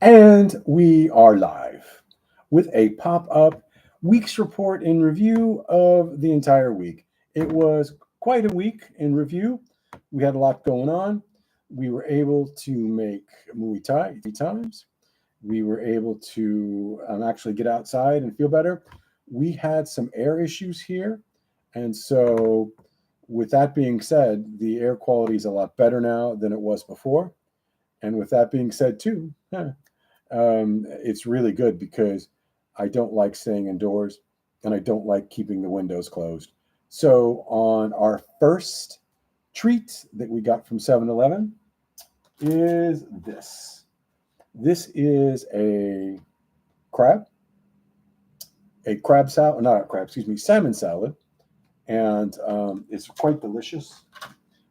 And we are live with a pop up week's report and review of the entire week. It was quite a week in review. We had a lot going on. We were able to make Muay Thai 3 times. We were able to actually get outside and feel better. We had some air issues here. And so, with that being said, the air quality is a lot better now than it was before. And with that being said, too, it's really good because I don't like staying indoors and I don't like keeping the windows closed. So, on our first treat that we got from 7-Eleven is this. This is crab, a crab salad, not a crab, excuse me, salmon salad. And it's quite delicious.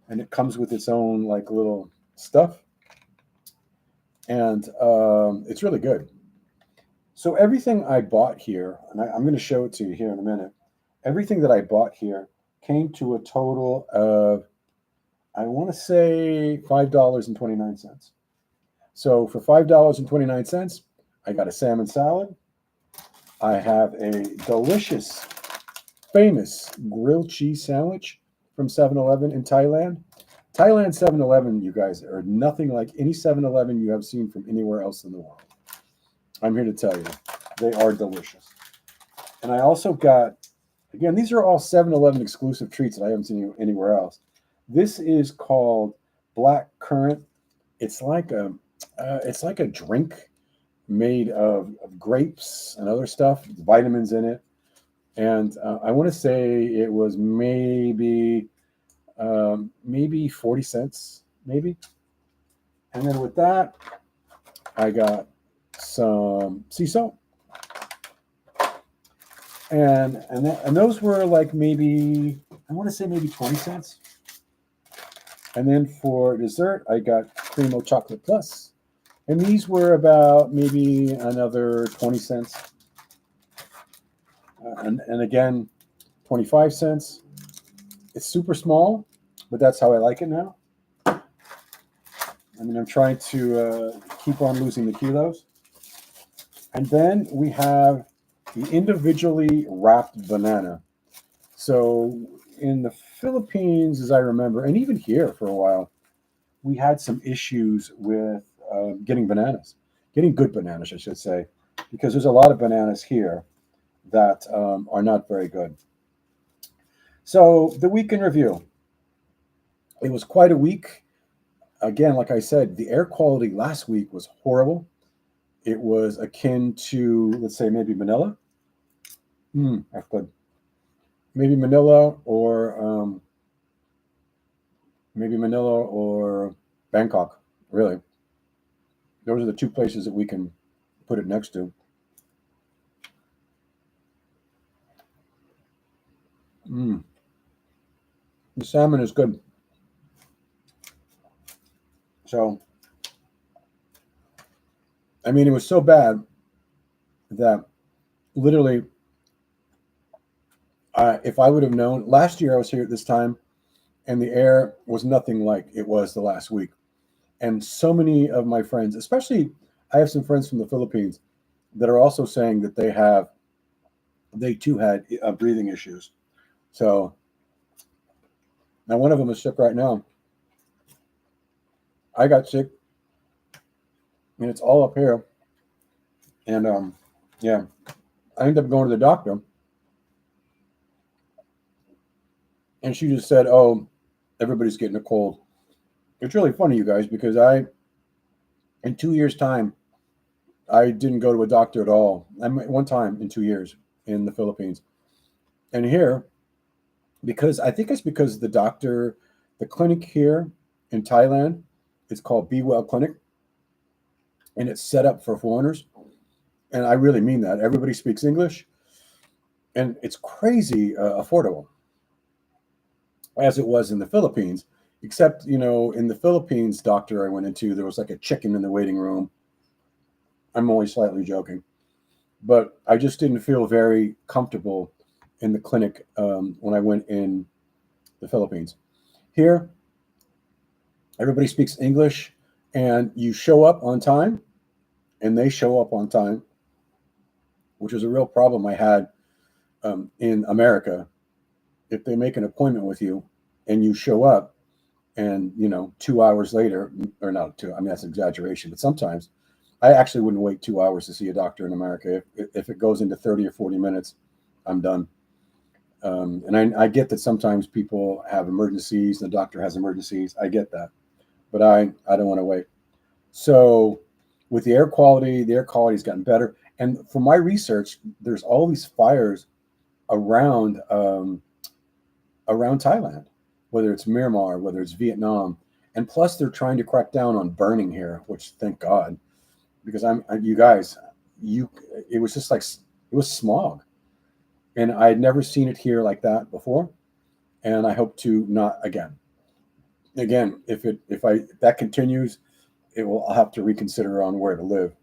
And it comes with its own like little stuff. And it's really good. So everything I bought here, and I'm going to show it to you here in a minute. Everything that I bought here came to a total of, I want to say, $5.29. So for $5.29, I got a salmon salad. I have a delicious, famous grilled cheese sandwich from 7-Eleven in Thailand. Thailand 7-Eleven, you guys, are nothing like any 7-Eleven you have seen from anywhere else in the world. I'm here to tell you, they are delicious. And I also got, again, these are all 7-Eleven exclusive treats that I haven't seen anywhere else. This is called black currant. It's like a drink made of grapes and other stuff, vitamins in it. And I want to say it was maybe 40 cents, maybe. And then with that, I got some sea salt, and those were like maybe, I want to say maybe 20 cents. And then for dessert, I got Cremo Chocolate Plus, and these were about maybe another 20 cents. And again, 25 cents. It's super small, but that's how I like it now. I mean, I'm trying to keep on losing the kilos. And then we have the individually wrapped banana. So in the Philippines, as I remember, and even here for a while, we had some issues with getting bananas, getting good bananas, I should say, because there's a lot of bananas here that are not very good. So the week in review, it was quite a week. Again, like I said, the air quality last week was horrible. It was akin to, let's say, maybe Manila. That's good. Maybe Manila or Bangkok. Really, those are the two places that we can put it next to. Mm. The salmon is good. So, I mean, it was so bad that literally, if I would have known, last year I was here at this time, and the air was nothing like it was the last week. And so many of my friends, especially I have some friends from the Philippines that are also saying that they too had breathing issues. So now one of them is sick right now. I got sick, and it's all up here. And yeah, I ended up going to the doctor, and she just said, "Oh, everybody's getting a cold." It's really funny, you guys, because in 2 years' time, I didn't go to a doctor at all. I mean, one time in 2 years in the Philippines, and here, because I think it's because the clinic here in Thailand, it's called Be Well Clinic, and it's set up for foreigners. And I really mean that. Everybody speaks English, and it's crazy affordable, as it was in the Philippines. Except, in the Philippines doctor I went into, there was like a chicken in the waiting room. I'm only slightly joking, but I just didn't feel very comfortable in the clinic when I went in the Philippines. Here, everybody speaks English, and you show up on time, and they show up on time, which is a real problem I had in America. If they make an appointment with you and you show up and, 2 hours later, or not two, I mean, that's an exaggeration, but sometimes I actually wouldn't wait 2 hours to see a doctor in America. If it goes into 30 or 40 minutes, I'm done. And I get that sometimes people have emergencies, the doctor has emergencies. I get that, but I don't want to wait. So with the air quality's gotten better. And from my research, there's all these fires around around Thailand, whether it's Myanmar, whether it's Vietnam, and plus they're trying to crack down on burning here, which thank God, because you guys, it was just like it was smog, and I had never seen it here like that before, and I hope to not again. Again, if that continues, I'll have to reconsider on where to live.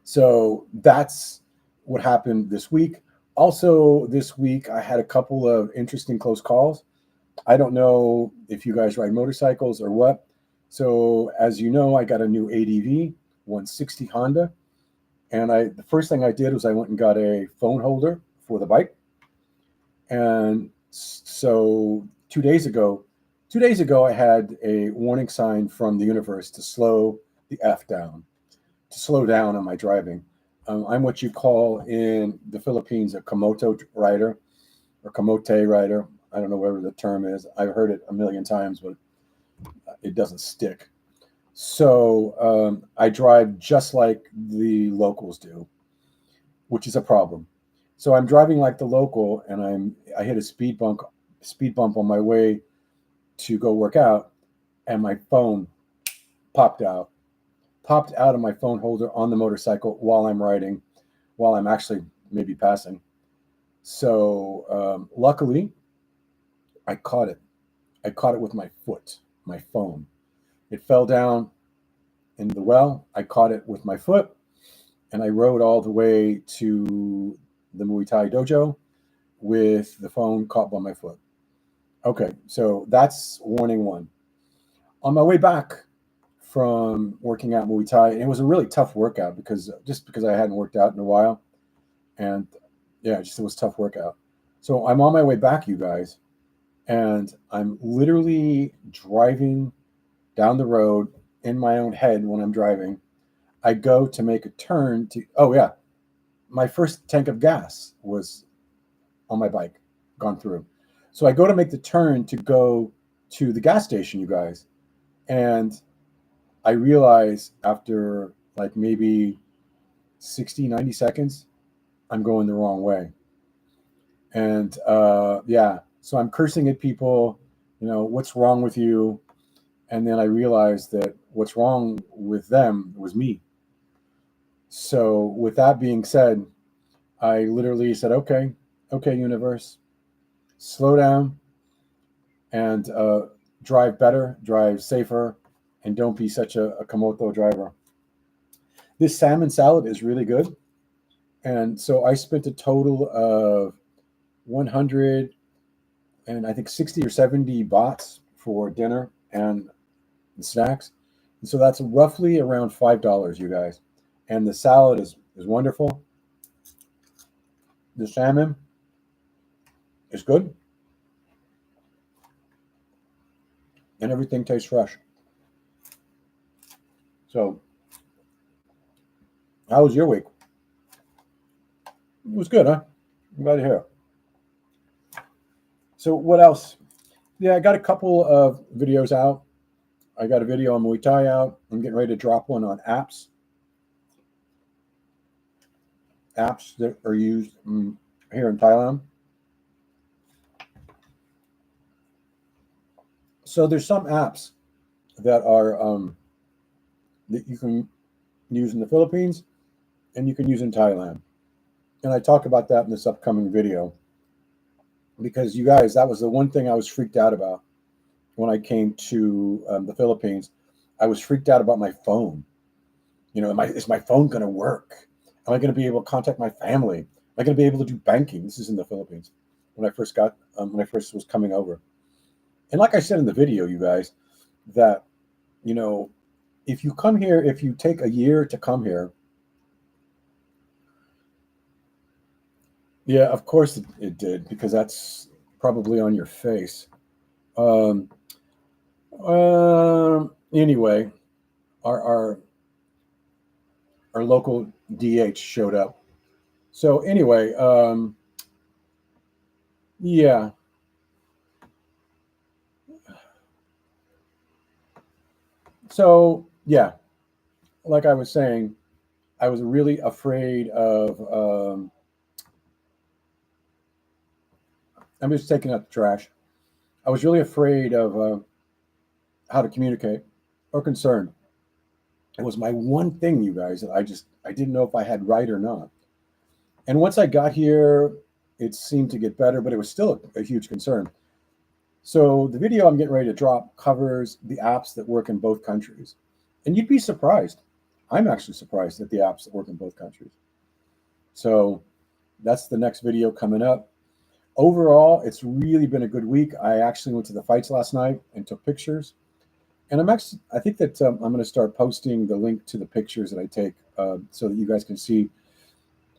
So that's what happened this week. Also, this week I had a couple of interesting close calls. I don't know if you guys ride motorcycles or what. So as you know, I got a new ADV 160 Honda, and the first thing I did was I went and got a phone holder for the bike. And so 2 days ago, I had a warning sign from the universe to slow the F down, to slow down on my driving. I'm what you call in the Philippines a kamoto rider or kamote rider. I don't know whatever the term is. I've heard it a million times, but it doesn't stick. So I drive just like the locals do, which is a problem. So I'm driving like the local, and I hit a speed bump on my way to go work out, and my phone popped out of my phone holder on the motorcycle while I'm riding, while I'm actually maybe passing. So luckily, I caught it. I caught it with my foot, my phone. It fell down into the well. I caught it with my foot, and I rode all the way to the Muay Thai dojo with the phone caught by my foot. Okay, so that's warning one. On my way back from working out Muay Thai, and it was a really tough workout because I hadn't worked out in a while, and yeah, it was a tough workout. So I'm on my way back, you guys, and I'm literally driving down the road in my own head when I'm driving. I go to make a turn to, oh yeah, my first tank of gas was on my bike, gone through. So I go to make the turn to go to the gas station, you guys, and I realize after like maybe 60, 90 seconds, I'm going the wrong way. And yeah, so I'm cursing at people, what's wrong with you? And then I realized that what's wrong with them was me. So with that being said, I literally said, okay, universe, slow down and drive better, drive safer, and don't be such a Komodo driver. This salmon salad is really good. And so I spent a total of 100 and I think 60 or 70 bahts for dinner and the snacks. And so that's roughly around $5, you guys. And the salad is wonderful. The salmon is good. And everything tastes fresh. So, how was your week? It was good, huh? I'm glad to hear. So, what else? Yeah, I got a couple of videos out. I got a video on Muay Thai out. I'm getting ready to drop one on apps that are used here in Thailand. So there's some apps that are that you can use in the Philippines and you can use in Thailand. And I talk about that in this upcoming video because you guys, that was the one thing I was freaked out about when I came to the Philippines. I was freaked out about my phone. Is my phone going to work? Am I going to be able to contact my family? Am I going to be able to do banking? This is in the Philippines when I first was coming over. And like I said in the video, you guys, that, if you come here, if you take a year to come here, yeah, of course it did, because that's probably on your face. Um, anyway, our, our our local DH showed up. So anyway, yeah. So yeah, like I was saying, I was really afraid of. I'm just taking out the trash. I was really afraid of how to communicate, or concerned. It was my one thing, you guys, that I didn't know if I had right or not. And once I got here, it seemed to get better, but it was still a huge concern. So the video I'm getting ready to drop covers the apps that work in both countries. And you'd be surprised. I'm actually surprised at the apps that work in both countries. So that's the next video coming up. Overall, it's really been a good week. I actually went to the fights last night and took pictures. And I think that I'm going to start posting the link to the pictures that I take, so that you guys can see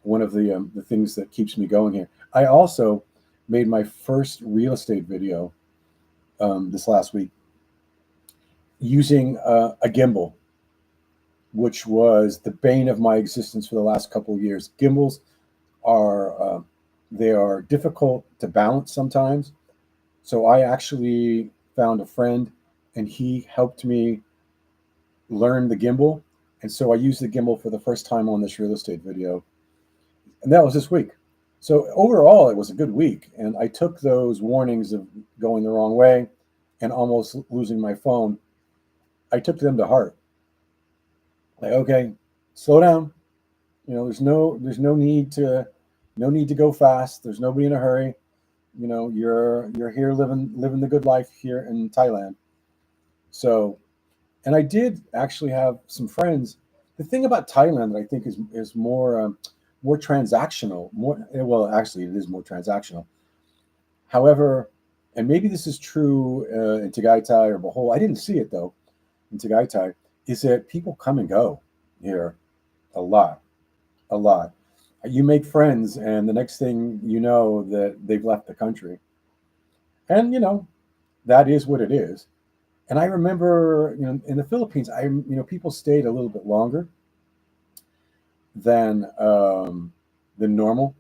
one of the things that keeps me going here. I also made my first real estate video this last week using a gimbal, which was the bane of my existence for the last couple of years. Gimbals are they are difficult to balance sometimes. So I actually found a friend, and he helped me learn the gimbal. And so I used the gimbal for the first time on this real estate video. And that was this week. So overall, it was a good week. And I took those warnings of going the wrong way and almost losing my phone. I took them to heart. Like, okay, slow down. There's no need to go fast. There's nobody in a hurry. You're here living the good life here in Thailand. So, and I did actually have some friends. The thing about Thailand that I think is more transactional. More well, actually, it is more transactional. However, and maybe this is true in Tagaytay or Bohol. I didn't see it though in Tagaytay. Is that people come and go here a lot, a lot. You make friends, and the next thing you know, that they've left the country, and that is what it is. And I remember, in the Philippines, people stayed a little bit longer than than normal.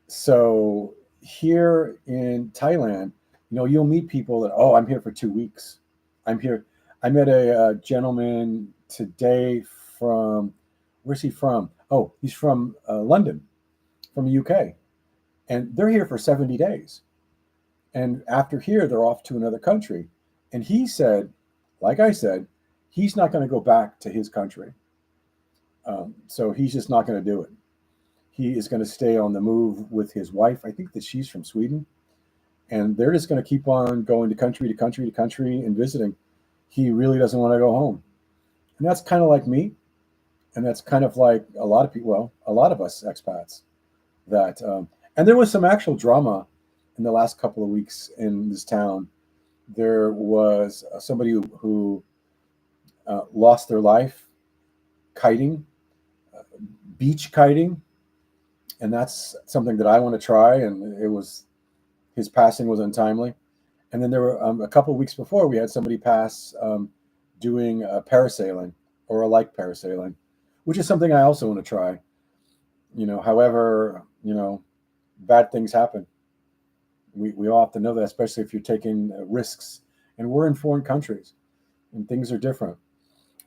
So here in Thailand, you'll meet people that, oh, I'm here for 2 weeks. I'm here. I met a gentleman today from, where's he from? Oh, he's from London, from the UK, and they're here for 70 days. And after here, they're off to another country. And he said, like I said, he's not going to go back to his country. So he's just not going to do it. He is going to stay on the move with his wife. I think that she's from Sweden. And they're just going to keep on going to country to country to country and visiting. He really doesn't want to go home. And that's kind of like me. And that's kind of like a lot of people, well, a lot of us expats that, and there was some actual drama in the last couple of weeks in this town. There was somebody who lost their life kiting, beach kiting, and that's something that I want to try. And his passing was untimely. And then there were a couple of weeks before, we had somebody pass doing parasailing, or a like parasailing, which is something I also want to try. However, bad things happen. We all have to know that, especially if you're taking risks. And we're in foreign countries, and things are different.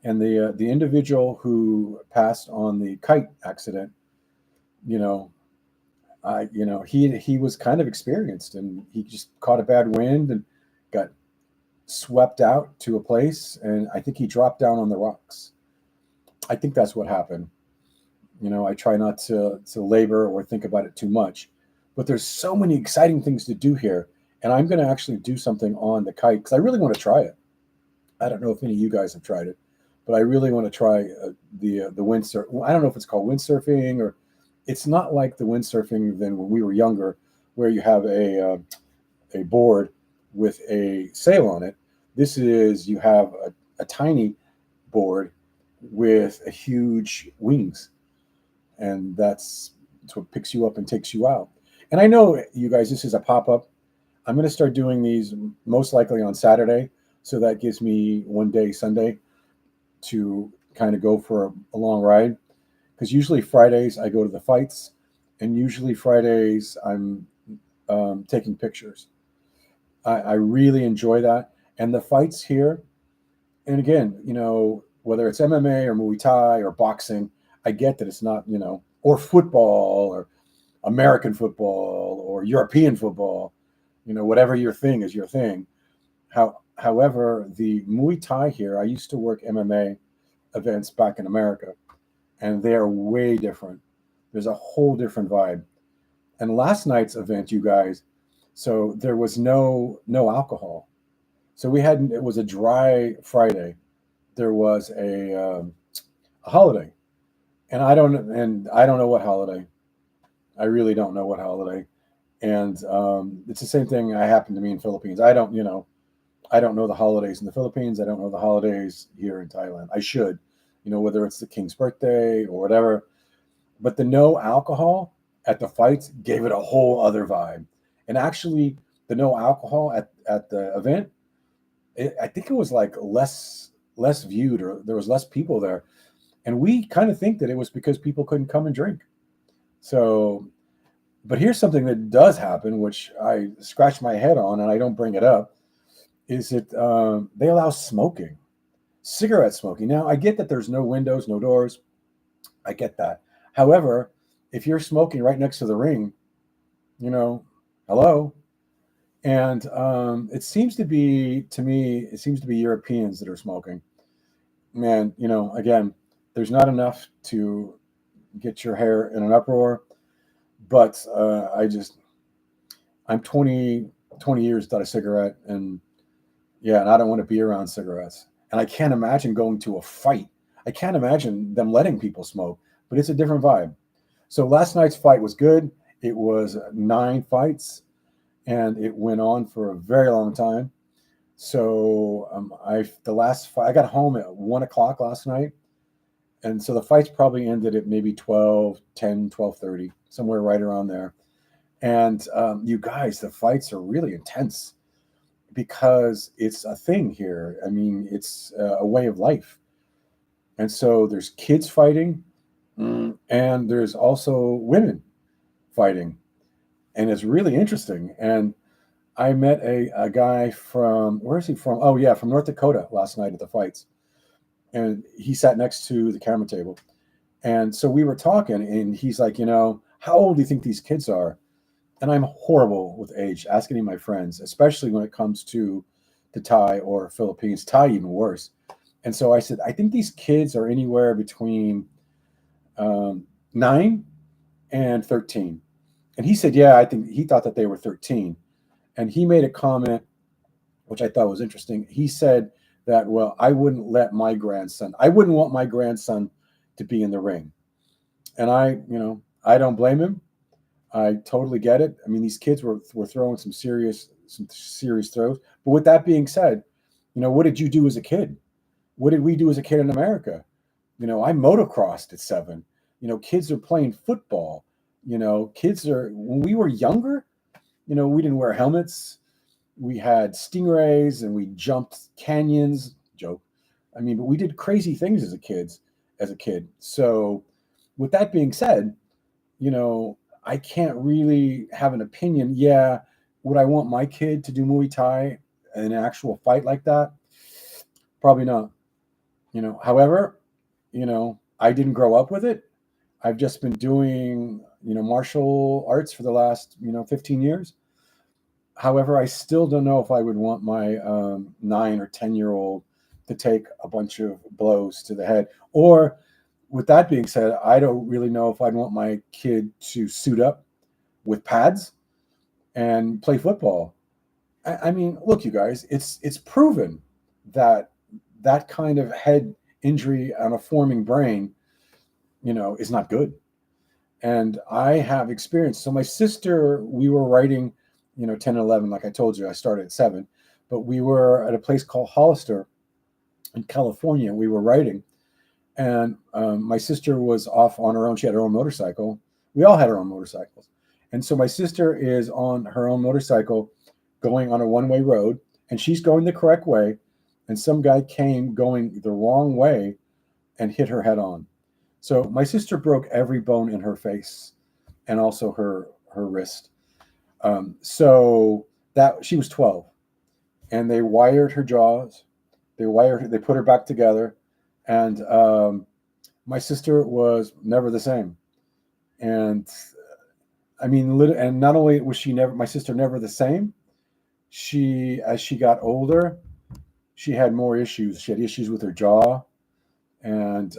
And the individual who passed on the kite accident, he was kind of experienced, and he just caught a bad wind and got swept out to a place, and I think he dropped down on the rocks. I think that's what happened. I try not to labor or think about it too much, but there's so many exciting things to do here, and I'm going to actually do something on the kite because I really want to try it. I don't know if any of you guys have tried it, but I really want to try the windsurf. I don't know if it's called windsurfing, or it's not like the windsurfing than when we were younger, where you have a board with a sail on it. This is, you have a tiny board with a huge wings, and that's what picks you up and takes you out. And I know, you guys, this is a pop-up. I'm going to start doing these most likely on Saturday, so that gives me one day Sunday to kind of go for a long ride, because usually Fridays I go to the fights, and usually Fridays I'm taking pictures. I really enjoy that. And the fights here, and again, whether it's MMA or Muay Thai or boxing, I get that it's not, or football or American football or European football, whatever your thing is your thing. However, the Muay Thai here, I used to work MMA events back in America, and they are way different. There's a whole different vibe. And last night's event, you guys, so there was no alcohol. So it was a dry Friday. There was a holiday, and I don't know what holiday. I really don't know what holiday. And it's the same thing happened to me in Philippines. I don't know the holidays in the Philippines. I don't know the holidays here in Thailand. I should, whether it's the king's birthday or whatever. But the no alcohol at the fights gave it a whole other vibe. And actually, the no alcohol at the event, I think it was like less viewed, or there was less people there. And we kind of think that it was because people couldn't come and drink. So, but here's something that does happen, which I scratch my head on, and I don't bring it up, is that they allow smoking, cigarette smoking. Now, I get that there's no windows, no doors. I get that. However, if you're smoking right next to the ring, hello. And it seems to be Europeans that are smoking. Man, again, there's not enough to get your hair in an uproar, but I'm 20 years without a cigarette, and yeah, and I don't want to be around cigarettes. And I can't imagine going to a fight. I can't imagine them letting people smoke, but it's a different vibe. So last night's fight was good. It was 9 fights, and it went on for a very long time. So the last fight, I got home at 1:00 last night. And so the fights probably ended at maybe 12:10, 12:30, somewhere right around there. And you guys, the fights are really intense because it's a thing here. I mean, it's a way of life. And so there's kids fighting, and there's also women fighting. And it's really interesting. And I met a guy from, where is he from? Oh, yeah, from North Dakota last night at the fights. And he sat next to the camera table. And so we were talking, and he's like, how old do you think these kids are? And I'm horrible with age, asking my friends, especially when it comes to the Thai or Philippines, Thai even worse. And so I said, I think these kids are anywhere between 9 and 13. And he said, yeah, I think he thought that they were 13. And he made a comment, which I thought was interesting. He said that, well, I wouldn't want my grandson to be in the ring. And I don't blame him. I totally get it. I mean, these kids were throwing some serious throws. But with that being said, what did you do as a kid? What did we do as a kid in America? I motocrossed at 7. Kids are playing football. When we were younger, we didn't wear helmets. We had stingrays and we jumped canyons. Joke. I mean, but we did crazy things as a kid. So with that being said, I can't really have an opinion. Yeah, would I want my kid to do Muay Thai in an actual fight like that? Probably not. However, I didn't grow up with it. I've just been doing, martial arts for the last, 15 years. However, I still don't know if I would want my 9 or 10-year-old to take a bunch of blows to the head. Or, with that being said, I don't really know if I'd want my kid to suit up with pads and play football. I mean, look, you guys, it's proven that kind of head injury on a forming brain, is not good. And I have experience. So my sister, we were writing, 10 and 11, like I told you, I started at 7, but we were at a place called Hollister, in California. We were riding, and my sister was off on her own. She had her own motorcycle. We all had our own motorcycles. And so my sister is on her own motorcycle going on a one-way road, and she's going the correct way. And some guy came going the wrong way and hit her head on. So my sister broke every bone in her face and also her wrist. So that she was 12, and they wired her jaws. They put her back together, and my sister was never the same. And I mean, and not only was my sister never the same, as she got older, she had more issues. She had issues with her jaw, and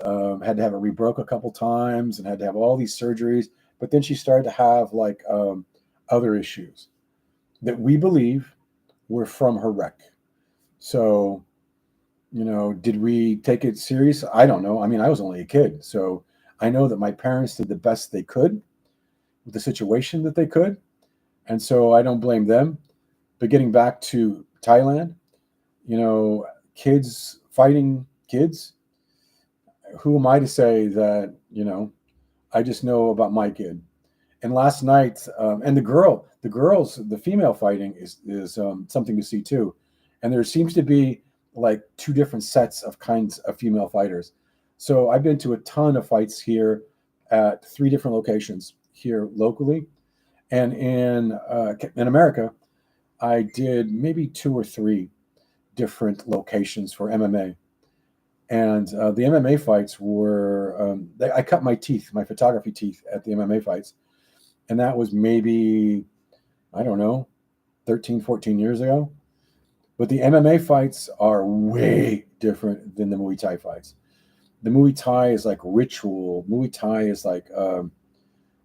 had to have it rebroke a couple times, and had to have all these surgeries. But then she started to have like other issues that we believe were from her wreck. So, did we take it serious? I don't know. I mean, I was only a kid, so I know that my parents did the best they could with the situation that they could, and so I don't blame them. But getting back to Thailand, kids fighting kids. Who am I to say that? I just know about my kid. And last night, and the female fighting is something to see too. And there seems to be like two different sets of kinds of female fighters. So I've been to a ton of fights here at 3 different locations here locally, and in America, I did maybe 2 or 3 different locations for MMA. And the MMA fights were, I cut my photography teeth at the MMA fights. And that was maybe, I don't know, 13, 14 years ago. But the MMA fights are way different than the Muay Thai fights. The Muay Thai is like ritual. Muay Thai is like,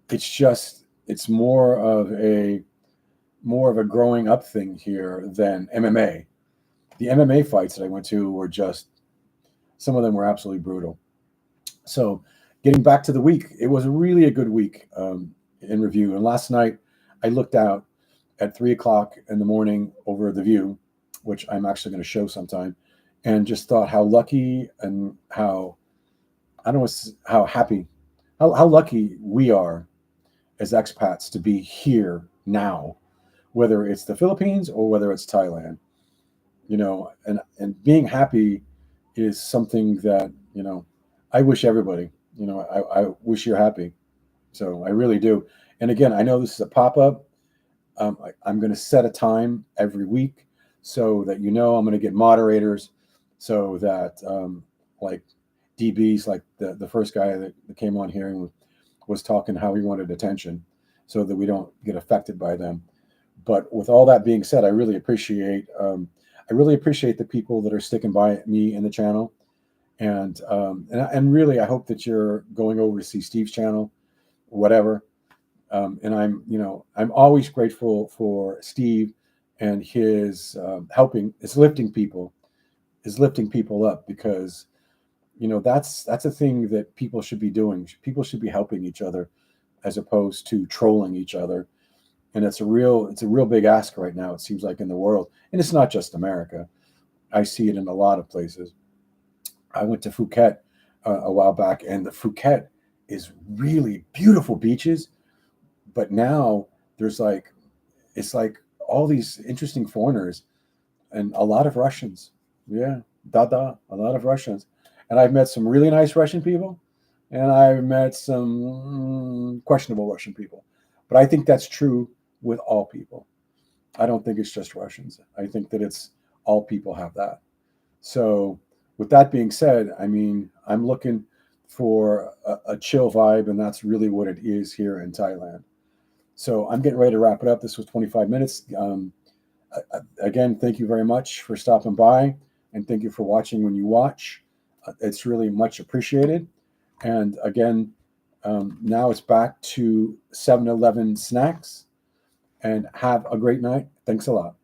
it's more of a growing up thing here than MMA. The MMA fights that I went to were just, some of them were absolutely brutal. So getting back to the week, it was really a good week in review. And last night I looked out at 3:00 in the morning over the view, which I'm actually going to show sometime, and just thought how lucky and how happy, how lucky we are as expats to be here now, whether it's the Philippines or whether it's Thailand, and being happy is something that, I wish everybody, I wish you're happy. So I really do. And again, I know this is a pop-up. I'm going to set a time every week so that, I'm going to get moderators so that like DBs, like the first guy that came on here and was talking how he wanted attention so that we don't get affected by them. But with all that being said, I really appreciate the people that are sticking by me in the channel. And really, I hope that you're going over to see Steve's channel, whatever. And I'm always grateful for Steve and his lifting people up, because, that's a thing that people should be doing. People should be helping each other as opposed to trolling each other. And it's a real big ask right now, it seems like, in the world. And it's not just America. I see it in a lot of places. I went to Phuket a while back, and the Phuket is really beautiful beaches. But now it's like all these interesting foreigners and a lot of Russians. Yeah, a lot of Russians. And I've met some really nice Russian people, and I've met some questionable Russian people. But I think that's true with all people. I don't think it's just Russians. I think that it's all people have that. So with that being said, I mean, I'm looking for a chill vibe, and that's really what it is here in Thailand. So I'm getting ready to wrap it up. This was 25 minutes. Again, thank you very much for stopping by, and thank you for watching when you watch. It's really much appreciated. And again, now it's back to 7-Eleven snacks, and have a great night. Thanks a lot.